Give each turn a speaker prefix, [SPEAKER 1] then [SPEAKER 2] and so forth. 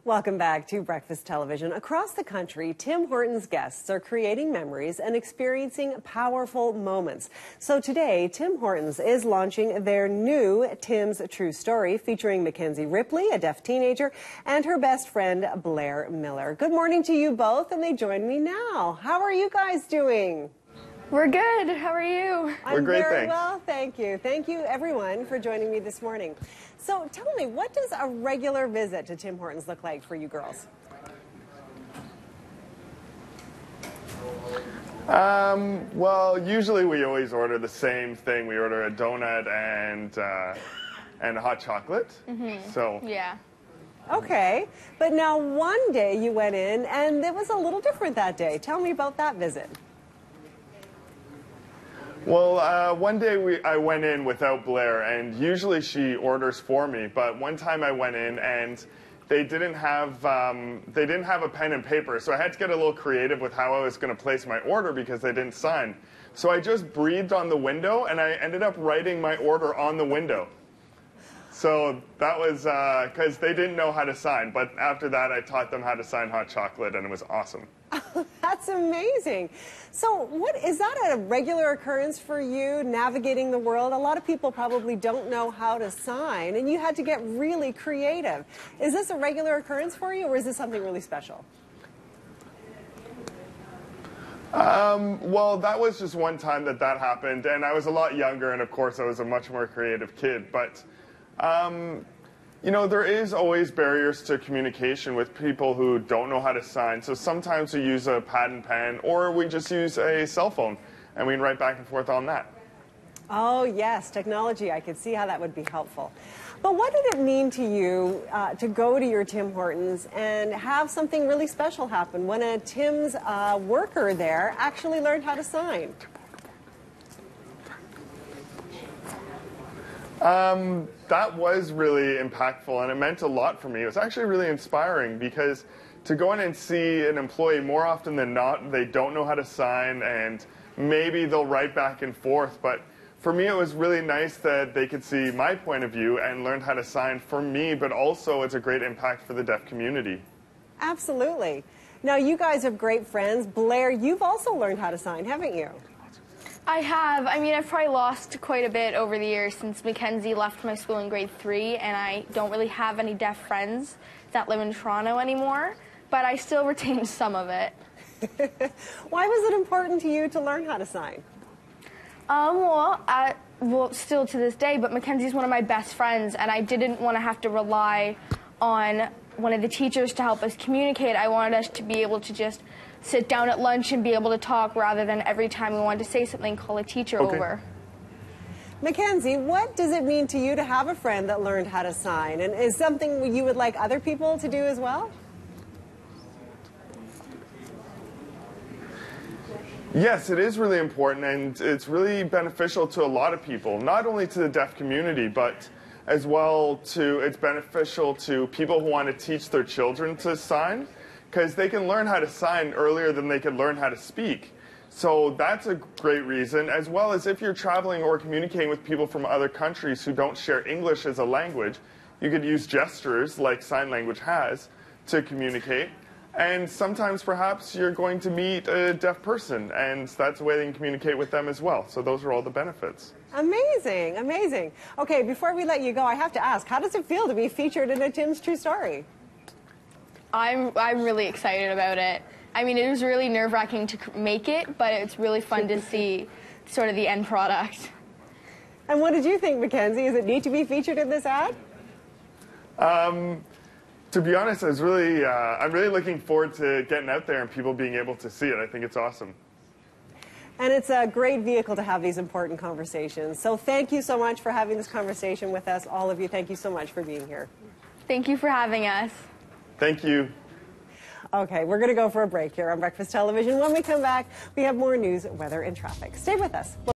[SPEAKER 1] Welcome back to Breakfast Television. Across the country, Tim Hortons guests are creating memories and experiencing powerful moments. So today, Tim Hortons is launching their new Tim's True Story, featuring Mackenzie Ripley, a deaf teenager, and her best friend, Blair Miller. Good morning to you both, and they join me now. How are you guys doing?
[SPEAKER 2] We're good. How are you?
[SPEAKER 1] I'm
[SPEAKER 3] great,
[SPEAKER 1] very
[SPEAKER 3] thanks.
[SPEAKER 1] well, thank you. Thank you, everyone, for joining me this morning. So tell me, what does a regular visit to Tim Hortons look like for you girls?
[SPEAKER 3] Well, usually we always order the same thing. We order a donut and a hot chocolate. So
[SPEAKER 2] Yeah.
[SPEAKER 1] Okay, but now one day you went in and it was a little different that day. Tell me about that visit.
[SPEAKER 3] Well, one day I went in without Blair, and usually she orders for me. But one time I went in and they didn't have a pen and paper, so I had to get a little creative with how I was going to place my order because they didn't sign. So I just breathed on the window, and I ended up writing my order on the window. So that was because they didn't know how to sign. But after that, I taught them how to sign hot chocolate, and it was awesome.
[SPEAKER 1] That's amazing. So is that a regular occurrence for you, navigating the world? A lot of people probably don't know how to sign, and you had to get really creative. Is this a regular occurrence for you, or is this something really special?
[SPEAKER 3] Well, that was just one time that happened, and I was a lot younger, and of course I was a much more creative kid. But you know, there is always barriers to communication with people who don't know how to sign. So sometimes we use a pad and pen, or we just use a cell phone, and we can write back and forth on that.
[SPEAKER 1] Oh, yes, technology. I could see how that would be helpful. But what did it mean to you to go to your Tim Hortons and have something really special happen when a Tim's worker there actually learned how to sign?
[SPEAKER 3] That was really impactful, and it meant a lot for me. It was actually really inspiring because to go in and see an employee, more often than not, they don't know how to sign, and maybe they'll write back and forth. But for me, it was really nice that they could see my point of view and learn how to sign for me, but also it's a great impact for the deaf community.
[SPEAKER 1] Absolutely. Now, you guys are great friends. Blair, you've also learned how to sign, haven't you?
[SPEAKER 2] I have. I mean, I've probably lost quite a bit over the years since Mackenzie left my school in grade 3, and I don't really have any deaf friends that live in Toronto anymore, but I still retain some of it.
[SPEAKER 1] Why was it important to you to learn how to sign?
[SPEAKER 2] Well, still to this day, but Mackenzie's one of my best friends, and I didn't want to have to rely on one of the teachers to help us communicate. I wanted us to be able to just sit down at lunch and be able to talk rather than every time we wanted to say something, call a teacher over.
[SPEAKER 1] Mackenzie, what does it mean to you to have a friend that learned how to sign? And is something you would like other people to do as well?
[SPEAKER 3] Yes, it is really important, and it's really beneficial to a lot of people, not only to the deaf community, but as well it's beneficial to people who want to teach their children to sign, because they can learn how to sign earlier than they can learn how to speak. So that's a great reason, as well as if you're traveling or communicating with people from other countries who don't share English as a language, you could use gestures like sign language has to communicate. And sometimes perhaps you're going to meet a deaf person, and that's a way they can communicate with them as well. So those are all the benefits.
[SPEAKER 1] Amazing, amazing. Okay, before we let you go, I have to ask, how does it feel to be featured in a Tim's True Story?
[SPEAKER 2] I'm really excited about it. I mean, it was really nerve-wracking to make it, but it's really fun to see sort of the end product.
[SPEAKER 1] And what did you think, Mackenzie? Is it neat to be featured in this ad?
[SPEAKER 3] To be honest, I'm really looking forward to getting out there and people being able to see it. I think it's awesome.
[SPEAKER 1] And it's a great vehicle to have these important conversations. So thank you so much for having this conversation with us, all of you. Thank you so much for being here.
[SPEAKER 2] Thank you for having us.
[SPEAKER 3] Thank you.
[SPEAKER 1] Okay, we're going to go for a break here on Breakfast Television. When we come back, we have more news, weather, and traffic. Stay with us.